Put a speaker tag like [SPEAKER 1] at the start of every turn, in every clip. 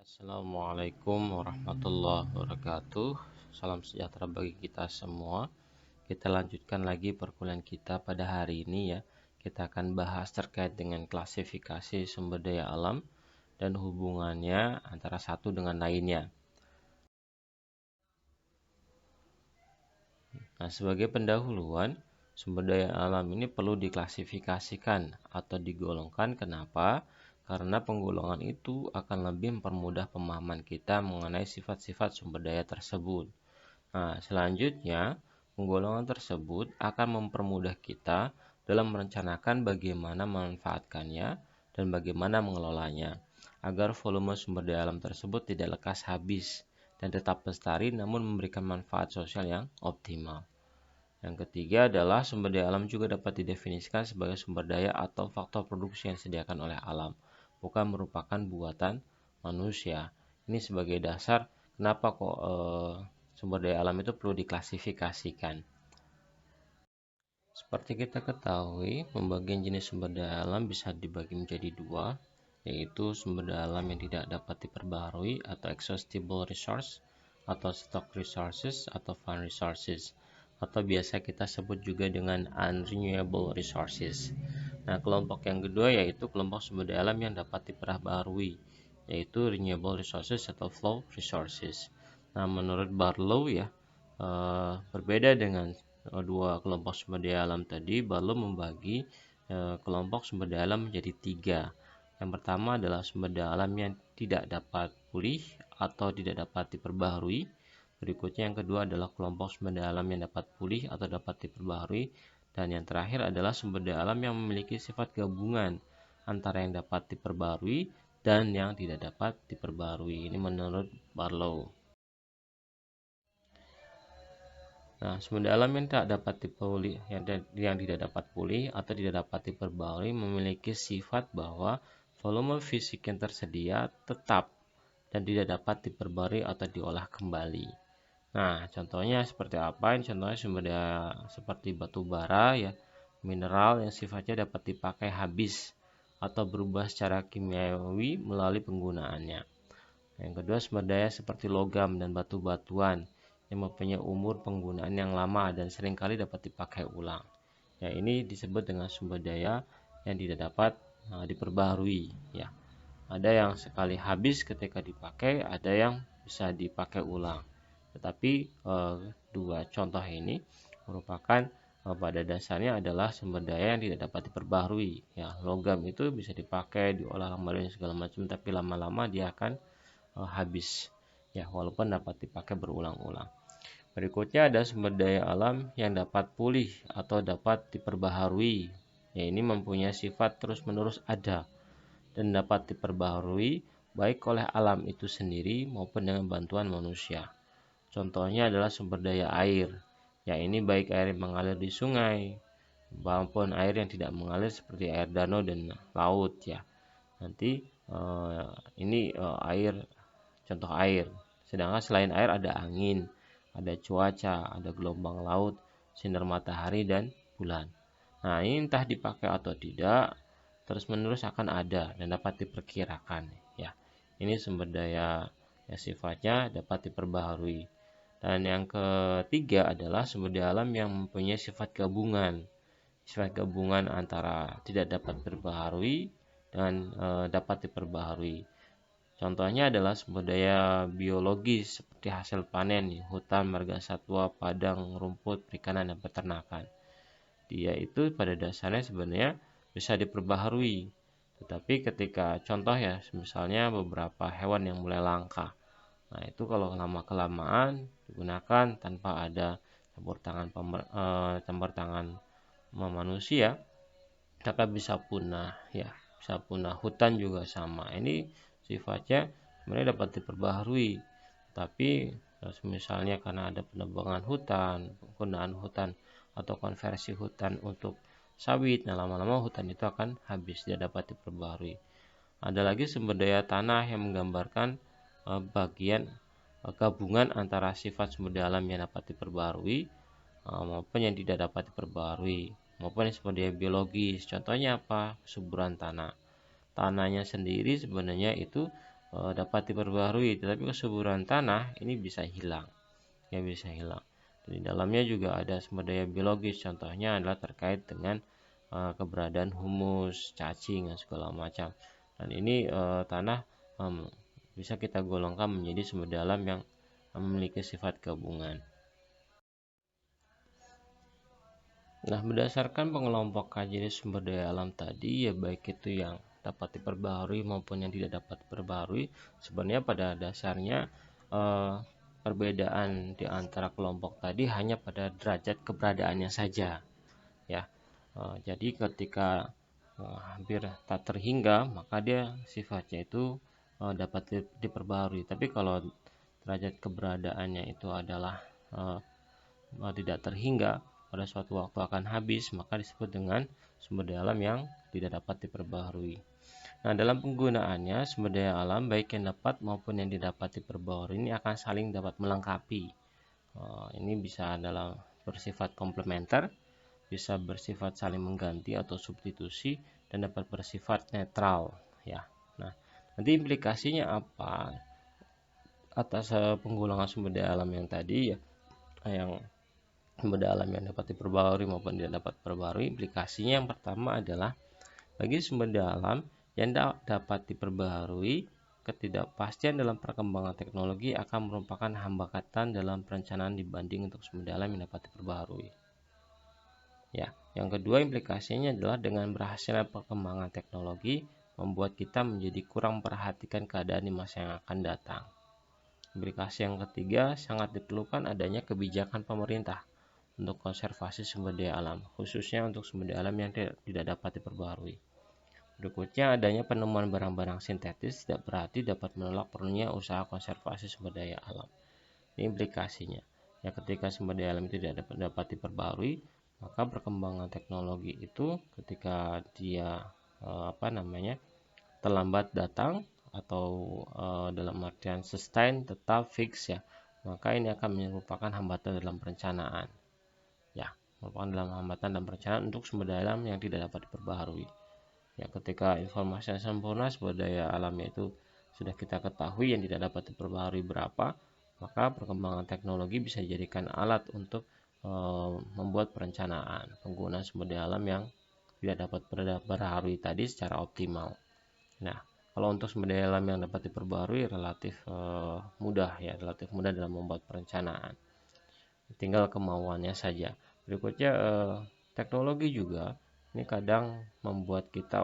[SPEAKER 1] Assalamualaikum warahmatullahi wabarakatuh. Salam sejahtera bagi kita semua. Kita lanjutkan lagi perkuliahan kita pada hari ini ya. Kita akan bahas terkait dengan klasifikasi sumber daya alam dan hubungannya antara satu dengan lainnya. Nah, sebagai pendahuluan, sumber daya alam ini perlu diklasifikasikan atau digolongkan. Kenapa? Karena penggolongan itu akan lebih mempermudah pemahaman kita mengenai sifat-sifat sumber daya tersebut. Nah, selanjutnya, penggolongan tersebut akan mempermudah kita dalam merencanakan bagaimana memanfaatkannya dan bagaimana mengelolanya, agar volume sumber daya alam tersebut tidak lekas habis dan tetap lestari namun memberikan manfaat sosial yang optimal. Yang ketiga adalah sumber daya alam juga dapat didefinisikan sebagai sumber daya atau faktor produksi yang disediakan oleh alam, bukan merupakan buatan manusia. Ini sebagai dasar kenapa kok sumber daya alam itu perlu diklasifikasikan. Seperti kita ketahui, pembagian jenis sumber daya alam bisa dibagi menjadi dua, yaitu sumber daya alam yang tidak dapat diperbaharui atau exhaustible resource, atau stock resources atau fund resources, atau biasa kita sebut juga dengan unrenewable resources. Nah, kelompok yang kedua yaitu kelompok sumber daya alam yang dapat diperbaharui, yaitu renewable resources atau flow resources. Nah, menurut Barlow ya, berbeda dengan dua kelompok sumber daya alam tadi, Barlow membagi kelompok sumber daya alam menjadi tiga. Yang pertama adalah sumber daya alam yang tidak dapat pulih atau tidak dapat diperbaharui. Berikutnya yang kedua adalah kelompok sumber daya alam yang dapat pulih atau dapat diperbaharui. Dan yang terakhir adalah sumber daya alam yang memiliki sifat gabungan antara yang dapat diperbaharui dan yang tidak dapat diperbaharui. Ini menurut Barlow. Nah, sumber daya alam yang tidak dapat dipulih, yang tidak dapat pulih atau tidak dapat diperbaharui memiliki sifat bahwa volume fisik yang tersedia tetap dan tidak dapat diperbarui atau diolah kembali. Nah, contohnya seperti apa? Ini contohnya sumber daya seperti batu bara ya, mineral yang sifatnya dapat dipakai habis atau berubah secara kimiawi melalui penggunaannya. Yang kedua, sumber daya seperti logam dan batu-batuan yang mempunyai umur penggunaan yang lama dan seringkali dapat dipakai ulang. Ya, ini disebut dengan sumber daya yang tidak dapat diperbaharui ya. Ada yang sekali habis ketika dipakai, ada yang bisa dipakai ulang. Tetapi dua contoh ini merupakan pada dasarnya adalah sumber daya yang tidak dapat diperbaharui. Ya, logam itu bisa dipakai, diolah kembali segala macam, tapi lama-lama dia akan habis. Ya, walaupun dapat dipakai berulang-ulang. Berikutnya ada sumber daya alam yang dapat pulih atau dapat diperbaharui. Ya, ini mempunyai sifat terus-menerus ada dan dapat diperbaharui baik oleh alam itu sendiri maupun dengan bantuan manusia. Contohnya adalah sumber daya air. Ya, ini baik air yang mengalir di sungai maupun air yang tidak mengalir seperti air danau dan laut ya. Nanti ini air, contoh air. Sedangkan selain air ada angin, ada cuaca, ada gelombang laut, sinar matahari dan bulan. Nah, ini entah dipakai atau tidak, terus-menerus akan ada dan dapat diperkirakan ya. Ini sumber daya yang sifatnya dapat diperbaharui. Dan yang ketiga adalah sumber daya alam yang mempunyai sifat gabungan. Sifat gabungan antara tidak dapat diperbaharui dan dapat diperbaharui. Contohnya adalah sumber daya biologis seperti hasil panen, hutan, marga satwa, padang, rumput, perikanan, dan peternakan. Dia itu pada dasarnya sebenarnya bisa diperbaharui. Tetapi ketika contoh ya, misalnya beberapa hewan yang mulai langka. Nah, itu kalau lama-kelamaan digunakan tanpa ada campur tangan manusia, maka bisa punah ya. Bisa punah. Hutan juga sama. Ini sifatnya sebenarnya dapat diperbaharui. Tapi misalnya karena ada penebangan hutan, penggunaan hutan atau konversi hutan untuk sawit, nah lama-lama hutan itu akan habis, tidak dapat diperbaharui. Ada lagi sumber daya tanah yang menggambarkan bagian gabungan antara sifat sumber daya alam yang dapat diperbaharui maupun yang tidak dapat diperbaharui, maupun yang sumber daya biologis. Contohnya apa? Kesuburan tanah. Tanahnya sendiri sebenarnya itu dapat diperbaharui, tetapi kesuburan tanah ini bisa hilang, ya bisa hilang. Di dalamnya juga ada sumber daya biologis, contohnya adalah terkait dengan keberadaan humus, cacing, dan segala macam. Dan ini tanah bisa kita golongkan menjadi sumber daya alam yang memiliki sifat gabungan. Nah, berdasarkan pengelompokan jenis sumber daya alam tadi, ya baik itu yang dapat diperbaharui maupun yang tidak dapat diperbaharui, sebenarnya pada dasarnya perbedaan di antara kelompok tadi hanya pada derajat keberadaannya saja, ya. Jadi ketika hampir tak terhingga, maka dia sifatnya itu dapat diperbaharui. Tapi kalau derajat keberadaannya itu adalah tidak terhingga, pada suatu waktu akan habis, maka disebut dengan sumber daya alam yang tidak dapat diperbaharui. Nah, dalam penggunaannya, sumber daya alam baik yang dapat maupun yang tidak dapat diperbaharui ini akan saling dapat melengkapi. Ini bisa dalam bersifat komplementer, bisa bersifat saling mengganti atau substitusi, dan dapat bersifat netral, ya. Nah, nanti implikasinya apa atas penggolongan sumber daya alam yang tadi, ya, yang sumber daya alam yang dapat diperbaharui maupun tidak dapat diperbaharui, implikasinya yang pertama adalah bagi sumber daya alam yang dapat diperbaharui, ketidakpastian dalam perkembangan teknologi akan merupakan hambatan dalam perencanaan dibanding untuk sumber daya alam yang dapat diperbaharui. Ya, yang kedua implikasinya adalah dengan berhasilnya perkembangan teknologi membuat kita menjadi kurang memperhatikan keadaan di masa yang akan datang. Implikasi yang ketiga, sangat diperlukan adanya kebijakan pemerintah untuk konservasi sumber daya alam, khususnya untuk sumber daya alam yang tidak dapat diperbaharui. Berikutnya, adanya penemuan barang-barang sintetis tidak berarti dapat menolak perlunya usaha konservasi sumber daya alam. Ini implikasinya. Ya, ketika sumber daya alam itu tidak dapat diperbaharui, maka perkembangan teknologi itu ketika dia terlambat datang atau dalam artian sustain, tetap fix, ya, maka ini akan merupakan hambatan dalam perencanaan. Ya, merupakan dalam hambatan dan perencanaan untuk sumber daya alam yang tidak dapat diperbaharui. Ya, ketika informasi yang sempurna sumber daya alamnya itu sudah kita ketahui yang tidak dapat diperbaharui berapa, maka perkembangan teknologi bisa dijadikan alat untuk membuat perencanaan penggunaan sumber daya alam yang tidak dapat diperbaharui tadi secara optimal. Nah, kalau untuk sumber daya alam yang dapat diperbaharui relatif mudah, ya, relatif mudah dalam membuat perencanaan. Tinggal kemauannya saja. Berikutnya teknologi juga ini kadang membuat kita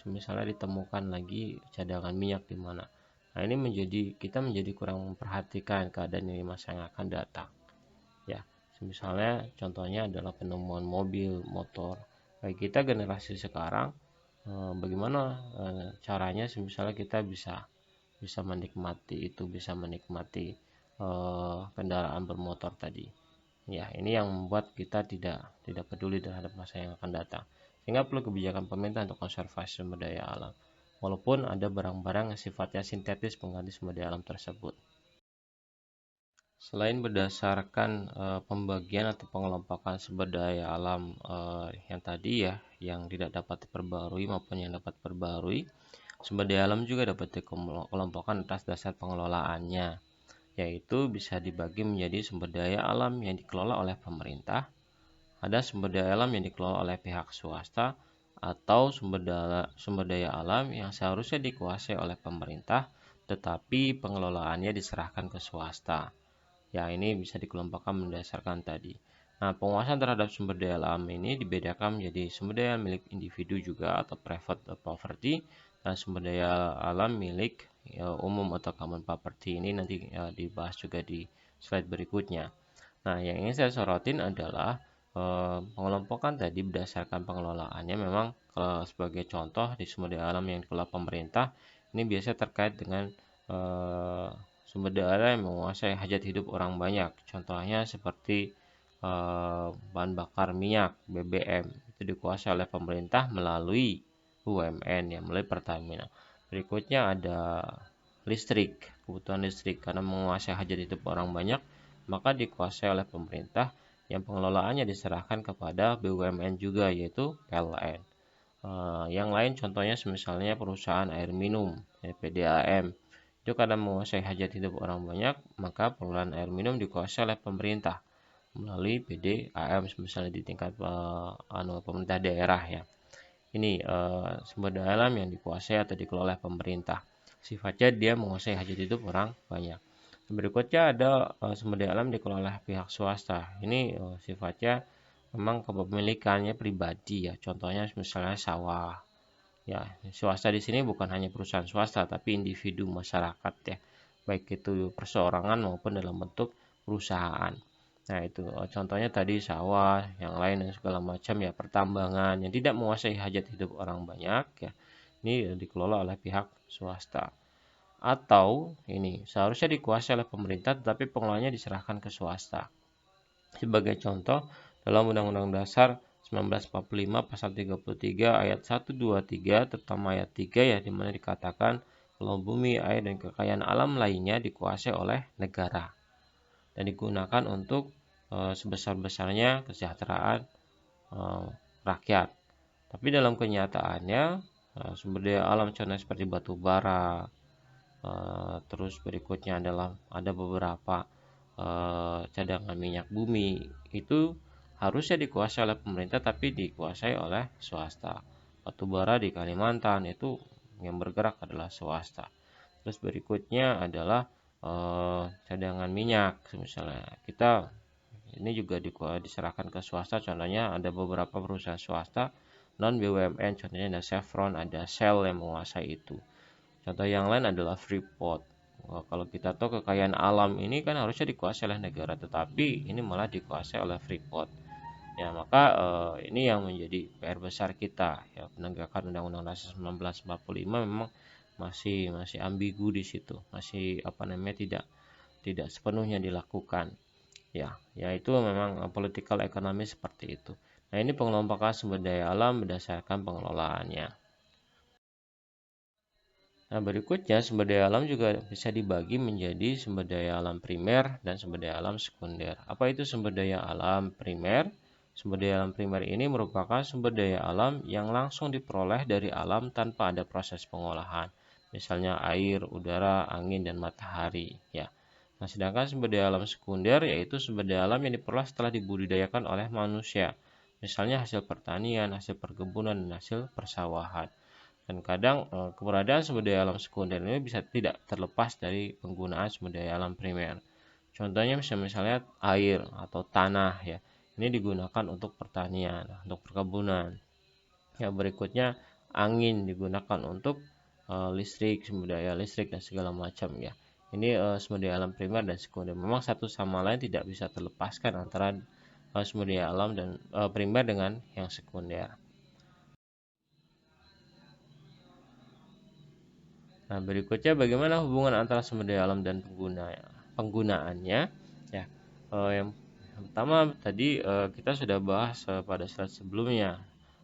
[SPEAKER 1] misalnya ditemukan lagi cadangan minyak di mana. Nah, ini kita menjadi kurang memperhatikan keadaan di masa yang akan datang. Ya, misalnya contohnya adalah penemuan mobil, motor. Bagi kita generasi sekarang, bagaimana caranya misalnya kita bisa menikmati kendaraan bermotor tadi. Ya, ini yang membuat kita tidak peduli terhadap masa yang akan datang. Sehingga perlu kebijakan pemerintah untuk konservasi sumber daya alam. Walaupun ada barang-barang yang sifatnya sintetis pengganti sumber daya alam tersebut. Selain berdasarkan pembagian atau pengelompokan sumber daya alam yang tadi, ya, yang tidak dapat diperbarui maupun yang dapat diperbarui, sumber daya alam juga dapat dikelompokkan atas dasar pengelolaannya, yaitu bisa dibagi menjadi sumber daya alam yang dikelola oleh pemerintah, ada sumber daya alam yang dikelola oleh pihak swasta, atau sumber daya alam yang seharusnya dikuasai oleh pemerintah, tetapi pengelolaannya diserahkan ke swasta. Ya, ini bisa dikelompokkan berdasarkan tadi. Nah, penguasaan terhadap sumber daya alam ini dibedakan menjadi sumber daya milik individu juga atau private property, dan sumber daya alam milik umum atau common property. Ini nanti dibahas juga di slide berikutnya. Nah, yang ingin saya sorotin adalah pengelompokan tadi berdasarkan pengelolaannya. Memang kalau sebagai contoh di sumber daya alam yang dikelola pemerintah, ini biasanya terkait dengan sumber daya alam yang menguasai hajat hidup orang banyak. Contohnya seperti bahan bakar minyak, BBM, itu dikuasai oleh pemerintah melalui BUMN, ya, melalui Pertamina. Berikutnya ada listrik, kebutuhan listrik, karena menguasai hajat hidup orang banyak, maka dikuasai oleh pemerintah yang pengelolaannya diserahkan kepada BUMN juga, yaitu PLN. Yang lain contohnya misalnya perusahaan air minum, PDAM, Itu karena menguasai hajat hidup orang banyak, maka pengelolaan air minum dikuasai oleh pemerintah melalui PDAM misalnya di tingkat pemerintah daerah ya. Ini sumber daya alam yang dikuasai atau dikelola oleh pemerintah. Sifatnya dia menguasai hajat hidup orang banyak. Berikutnya ada sumber daya alam dikelola oleh pihak swasta. Ini sifatnya memang kepemilikannya pribadi ya. Contohnya misalnya sawah. Ya, swasta di sini bukan hanya perusahaan swasta tapi individu masyarakat ya. Baik itu perseorangan maupun dalam bentuk perusahaan. Nah, itu contohnya tadi sawah, yang lain dan segala macam ya, pertambangan yang tidak menguasai hajat hidup orang banyak ya. Ini dikelola oleh pihak swasta. Atau ini seharusnya dikuasai oleh pemerintah tetapi pengelolanya diserahkan ke swasta. Sebagai contoh, dalam Undang-Undang Dasar 1945 pasal 33 ayat 1, 2, 3 terutama ayat 3 ya, di mana dikatakan kalau bumi, air, dan kekayaan alam lainnya dikuasai oleh negara dan digunakan untuk sebesar-besarnya kesejahteraan rakyat. Tapi dalam kenyataannya sumber daya alam contohnya seperti batu bara, terus berikutnya adalah ada beberapa cadangan minyak bumi itu harusnya dikuasai oleh pemerintah tapi dikuasai oleh swasta. Batu bara di Kalimantan itu yang bergerak adalah swasta. Terus berikutnya adalah cadangan minyak misalnya kita ini juga diserahkan ke swasta, contohnya ada beberapa perusahaan swasta non BUMN, contohnya ada Chevron, ada Shell yang menguasai itu. Contoh yang lain adalah Freeport. Kalau kita tahu kekayaan alam ini kan harusnya dikuasai oleh negara, tetapi ini malah dikuasai oleh Freeport. Ya, maka ini yang menjadi PR besar kita ya, penegakan Undang-Undang Dasar 1945 memang masih ambigu di situ, masih tidak sepenuhnya dilakukan ya, yaitu memang political ekonomi seperti itu. Nah, ini pengelompokan sumber daya alam berdasarkan pengelolaannya. Nah, berikutnya sumber daya alam juga bisa dibagi menjadi sumber daya alam primer dan sumber daya alam sekunder. Apa itu sumber daya alam primer? Sumber daya alam primer ini merupakan sumber daya alam yang langsung diperoleh dari alam tanpa ada proses pengolahan. Misalnya air, udara, angin, dan matahari. Ya. Nah, sedangkan sumber daya alam sekunder yaitu sumber daya alam yang diperoleh setelah dibudidayakan oleh manusia. Misalnya hasil pertanian, hasil perkebunan, dan hasil persawahan. Dan kadang keberadaan sumber daya alam sekunder ini bisa tidak terlepas dari penggunaan sumber daya alam primer. Contohnya misalnya air atau tanah ya. Ini digunakan untuk pertanian, untuk perkebunan. Yang berikutnya angin digunakan untuk listrik, sumber daya listrik dan segala macam ya. Ini sumber daya alam primer dan sekunder. Memang satu sama lain tidak bisa terlepaskan antara sumber daya alam dan primer dengan yang sekunder. Nah, berikutnya bagaimana hubungan antara sumber daya alam dan penggunaannya ya. Yang pertama tadi kita sudah bahas pada slide sebelumnya.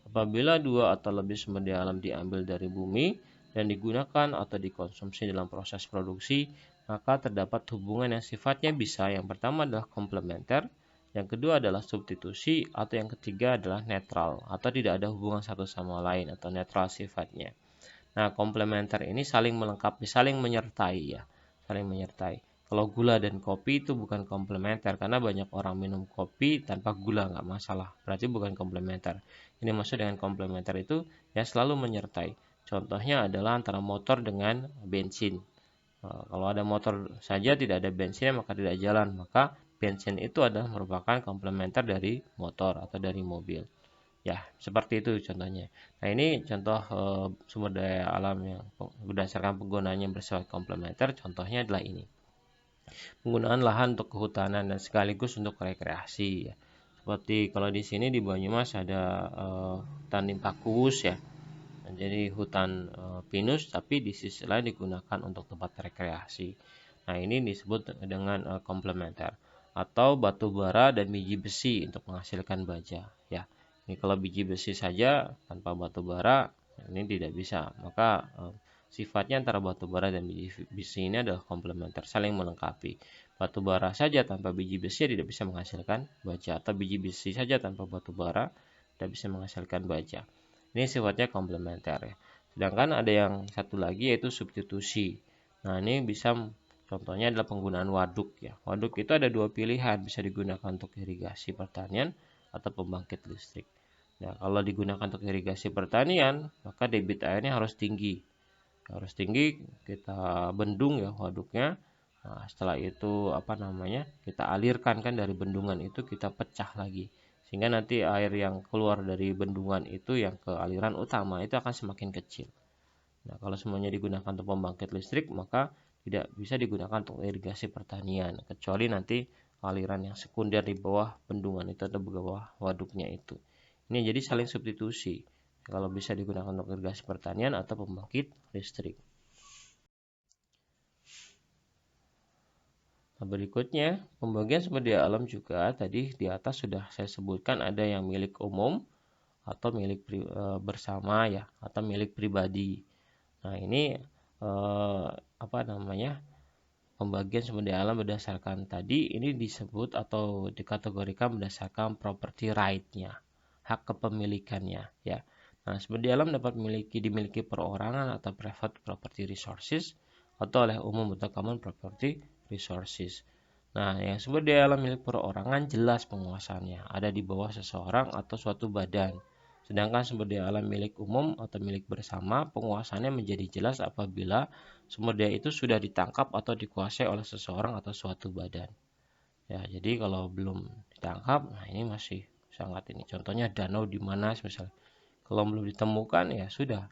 [SPEAKER 1] Apabila dua atau lebih sumber daya alam diambil dari bumi dan digunakan atau dikonsumsi dalam proses produksi, maka terdapat hubungan yang sifatnya bisa. Yang pertama adalah komplementer, yang kedua adalah substitusi, atau yang ketiga adalah netral atau tidak ada hubungan satu sama lain atau netral sifatnya. Nah, komplementer ini saling melengkapi, saling menyertai ya, saling menyertai. Kalau gula dan kopi itu bukan komplementer karena banyak orang minum kopi tanpa gula nggak masalah, berarti bukan komplementer. Ini maksud dengan komplementer itu ya selalu menyertai. Contohnya adalah antara motor dengan bensin. Kalau ada motor saja tidak ada bensinnya maka tidak jalan, maka bensin itu adalah merupakan komplementer dari motor atau dari mobil. Ya, seperti itu contohnya. Nah, ini contoh sumber daya alam yang berdasarkan penggunaannya bersifat komplementer. Contohnya adalah ini. Penggunaan lahan untuk kehutanan dan sekaligus untuk rekreasi. Ya. Seperti kalau di sini di Banyumas ada hutan Limpakus ya. Jadi hutan pinus tapi di sisi lain digunakan untuk tempat rekreasi. Nah, ini disebut dengan komplementer. Atau batu bara dan biji besi untuk menghasilkan baja. Ya. Ini kalau biji besi saja tanpa batu bara ini tidak bisa. Maka sifatnya antara batu bara dan biji besi ini adalah komplementer, saling melengkapi. Batu bara saja tanpa biji besi tidak bisa menghasilkan baja, atau biji besi saja tanpa batu bara tidak bisa menghasilkan baja. Ini sifatnya komplementer ya. Sedangkan ada yang satu lagi yaitu substitusi. Nah, ini bisa contohnya adalah penggunaan waduk ya. Waduk itu ada dua pilihan, bisa digunakan untuk irigasi pertanian atau pembangkit listrik. Nah, kalau digunakan untuk irigasi pertanian, maka debit airnya harus tinggi. Harus tinggi, kita bendung ya waduknya. Nah, setelah itu kita alirkan kan dari bendungan itu kita pecah lagi. Sehingga nanti air yang keluar dari bendungan itu yang ke aliran utama itu akan semakin kecil. Nah, kalau semuanya digunakan untuk pembangkit listrik, maka tidak bisa digunakan untuk irigasi pertanian, kecuali nanti aliran yang sekunder di bawah bendungan itu atau di bawah waduknya itu. Ini jadi saling substitusi. Kalau bisa digunakan untuk irigasi pertanian atau pembangkit listrik. Nah, berikutnya, pembagian sumber daya alam juga tadi di atas sudah saya sebutkan ada yang milik umum atau milik bersama ya, atau milik pribadi. Nah, ini pembagian sumber daya alam berdasarkan tadi ini disebut atau dikategorikan berdasarkan property right-nya, hak kepemilikannya ya. Nah, sumber daya alam dapat dimiliki perorangan atau private property resources atau oleh umum atau common property resources. Nah, yang sumber daya alam milik perorangan jelas penguasaannya, ada di bawah seseorang atau suatu badan. Sedangkan sumber daya alam milik umum atau milik bersama, penguasaannya menjadi jelas apabila sumber daya itu sudah ditangkap atau dikuasai oleh seseorang atau suatu badan. Ya, jadi kalau belum ditangkap, nah ini masih sangat ini. Contohnya danau di mana misalnya. Kalau belum ditemukan ya sudah.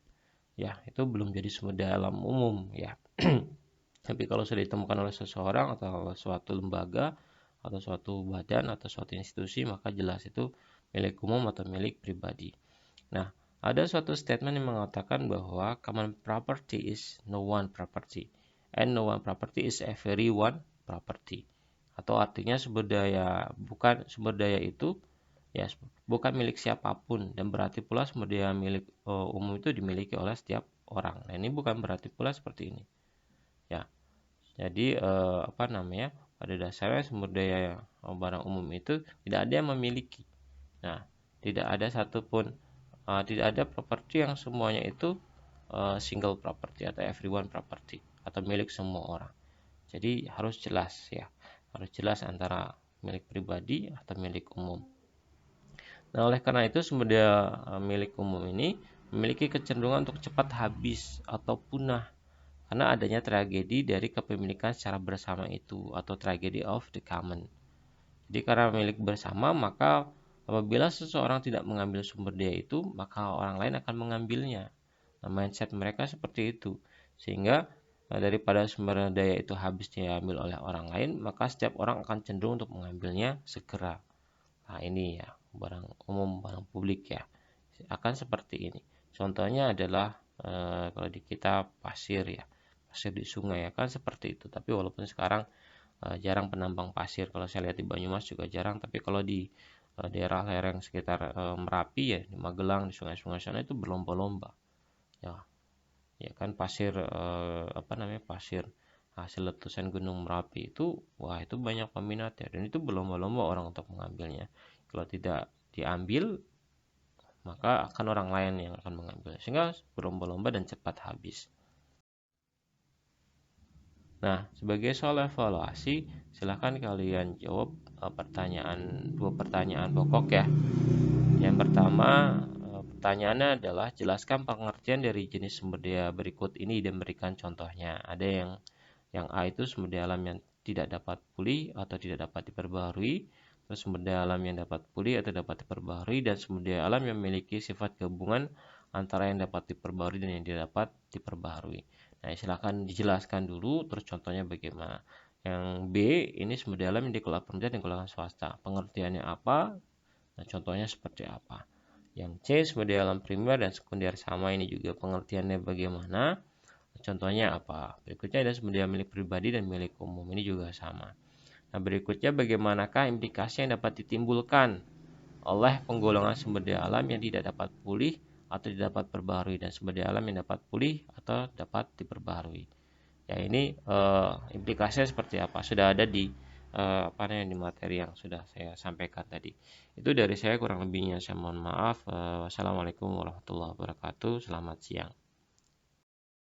[SPEAKER 1] Ya, itu belum jadi sumber daya alam umum ya. Tapi kalau sudah ditemukan oleh seseorang atau oleh suatu lembaga atau suatu badan atau suatu institusi, maka jelas itu milik umum atau milik pribadi. Nah, ada suatu statement yang mengatakan bahwa common property is no one property and no one property is everyone property. Atau artinya sumber daya itu ya bukan milik siapapun dan berarti pula sumber daya milik umum itu dimiliki oleh setiap orang. Nah, ini bukan berarti pula seperti ini. Ya. Jadi pada dasarnya sumber daya barang umum itu tidak ada yang memiliki. Nah, tidak ada satupun tidak ada properti yang semuanya itu single property atau everyone property atau milik semua orang. Jadi harus jelas ya. Harus jelas antara milik pribadi atau milik umum. Nah, oleh karena itu sumber daya milik umum ini memiliki kecenderungan untuk cepat habis atau punah karena adanya tragedi dari kepemilikan secara bersama itu atau tragedy of the common. Jadi karena milik bersama, maka apabila seseorang tidak mengambil sumber daya itu, maka orang lain akan mengambilnya. Nah, mindset mereka seperti itu. Sehingga daripada sumber daya itu habis diambil oleh orang lain, maka setiap orang akan cenderung untuk mengambilnya segera. Nah, ini ya, barang umum, barang publik ya. Akan seperti ini. Contohnya adalah kalau di kita pasir ya. Pasir di sungai ya kan seperti itu. Tapi walaupun sekarang jarang penambang pasir. Kalau saya lihat di Banyumas juga jarang. Tapi kalau di daerah lereng sekitar Merapi ya, di Magelang, di sungai-sungai sana itu berlomba-lomba. Ya, ya kan pasir pasir hasil letusan Gunung Merapi itu, wah itu banyak peminatnya dan itu berlomba-lomba orang untuk mengambilnya. Kalau tidak diambil, maka akan orang lain yang akan mengambil. Sehingga berlomba-lomba dan cepat habis. Nah, sebagai soal evaluasi, silahkan kalian jawab dua pertanyaan pokok ya. Yang pertama, pertanyaannya adalah jelaskan pengertian dari jenis sumber daya berikut ini dan berikan contohnya. Ada yang A itu sumber daya alam yang tidak dapat pulih atau tidak dapat diperbaharui, terus sumber daya alam yang dapat pulih atau dapat diperbaharui, dan sumber daya alam yang memiliki sifat gabungan antara yang dapat diperbaharui dan yang tidak dapat diperbaharui. Nah, silahkan dijelaskan dulu, terus contohnya bagaimana. Yang B, ini sumber daya alam yang dikelola pemerintah dan dikelola swasta. Pengertiannya apa? Nah, contohnya seperti apa? Yang C, sumber daya alam primer dan sekunder sama, ini juga pengertiannya bagaimana? Contohnya apa? Berikutnya ada sumber daya milik pribadi dan milik umum, ini juga sama. Nah, berikutnya bagaimanakah implikasi yang dapat ditimbulkan oleh penggolongan sumber daya alam yang tidak dapat pulih atau tidak dapat perbaharui dan sumber daya alam yang dapat pulih atau dapat diperbaharui. Ya, ini implikasinya seperti apa? Sudah ada di di materi yang sudah saya sampaikan tadi. Itu dari saya, kurang lebihnya saya mohon maaf. Wassalamualaikum warahmatullahi wabarakatuh. Selamat siang.